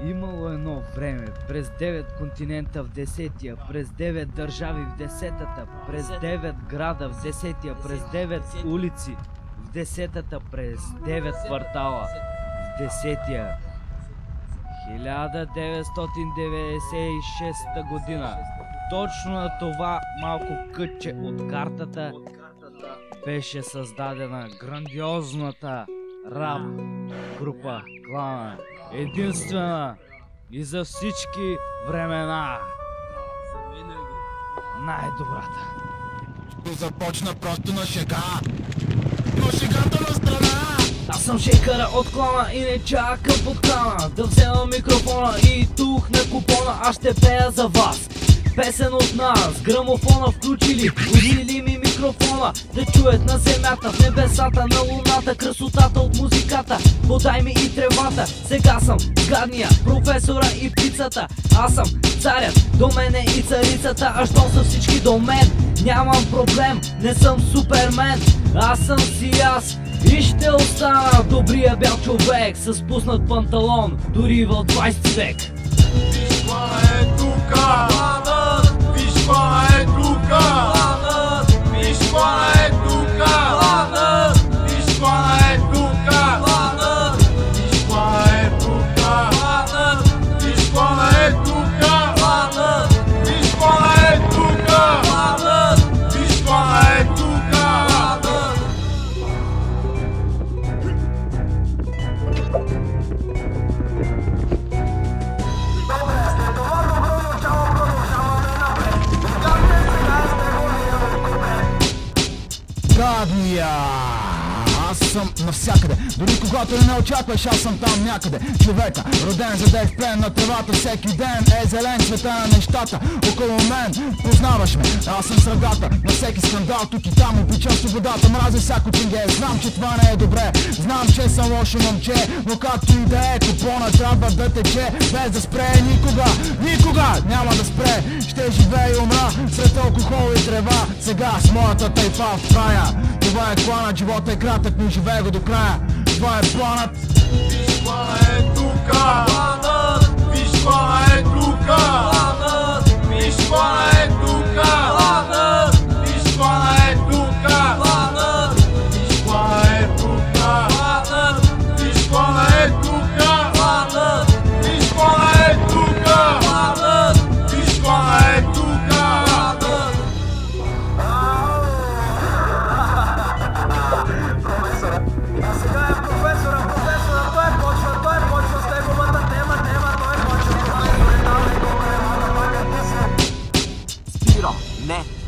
Имало едно време, през 9 континента в 10-тия, през 9 държави в 10-та, през 9 града в 10-тия, през 9 улици в 10-та, през 9 квартала в 10-тия. 1996 година. Точно на това малко кътче от картата беше създадена грандиозната рап група Клана. Единствена и за всички времена. Най-добрата. Ще започна просто на шега, но шегата на страна. Аз съм шейкъра от Клана и не чакам под крана да взема микрофона и тук на купона аз ще пея за вас. Песен от нас, грамофона включили, усили ми микрофона да чуят на земята, в небесата, на луната, красотата от музиката. Подай ми и тревата, сега съм гадния, професора и пицата. Аз съм царят, до мене и царицата, а щом са всички до мен, нямам проблем, не съм супермен. Аз съм си аз и ще остана добрия бял човек с пуснат панталон, дори в 20 век. Виж Клана е тука, виж Клана е тука, виж Клана е тука, виж Клана е тука, виж Клана е тука, виж Клана е тука, виж Клана е тука, виж Клана е тука. Гадния! Аз съм навсякъде, дори когато не очакваш, аз съм там някъде. Човека, роден за да изпеем на тревата всеки ден, е зелен цвета на нещата около мен. Познаваш ме, аз съм средата на всеки скандал, тук и там обичам свободата, мразя всяко ченге. Знам, че това не е добре, знам, че съм лошо момче, но както и да е, купона трябва да тече, без да спре никога, никога няма да спре. Ще живее и умра сред алкохол и трева, сега с моята тайфа в края. Това е Кланът, живота е кратък, но живее го до края. Това е планът. Виж Клана е тука, виж Клана е тука, виж Клана е тука, виж Клана е тука, виж Клана е тука, виж Клана е тука, виж Клана е тука, виж Клана е тука.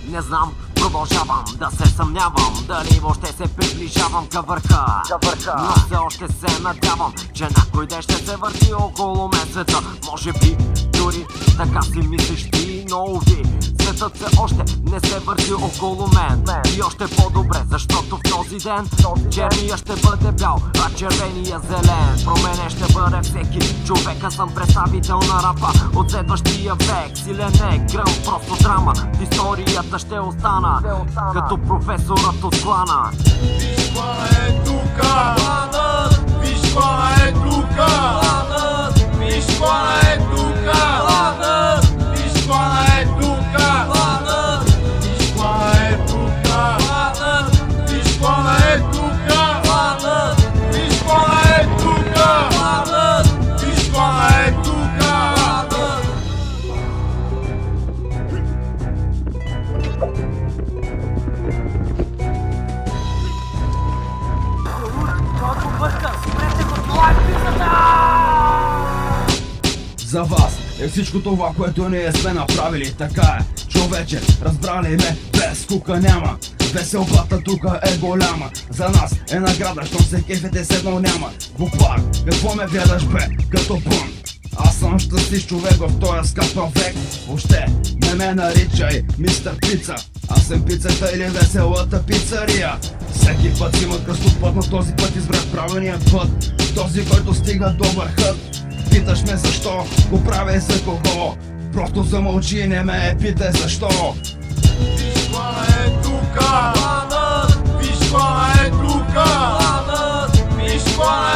Не знам, продължавам да се съмнявам дали въобще се приближавам към върха. Но все още се надявам, че някой ден ще се върти около мен света. Може би дори така си мислиш ти, но уви, светът все още не се върти около мен. И още по-добре, защото в този ден черния ще бъде бял, а червения зелен. Променен ще бъде всеки човека, съм представител на рапа от следващия век. Силен е гръм, просто драма, в историята ще остана като професорът от Клана. Виж Клана е тука, виж Клана е тука, виж Клана е тука, виж Клана е тука, виж Клана е тука, виж Клана е тука, виж Клана е тука, виж Клана е тука. За вас е всичко това, което ние сме направили. Така е, човече, разбрали ме, без скука няма. Веселбата тука е голяма, за нас е награда, щом се кефете с едно няма. Глупак, какво ме гледаш бе, като пън? Аз съм щастлив човек в този скапан век. Въобще не ме наричай мистер Пица, аз съм пицата или веселата пицария. Всеки път има кръстопът, но този път избрах правилния път, този, който стига до върхът. Питаш ме защо, го правя за кого? Просто замълчи и не ме питай защо. Виж Клана е тука, виж Клана е тука, виж Клана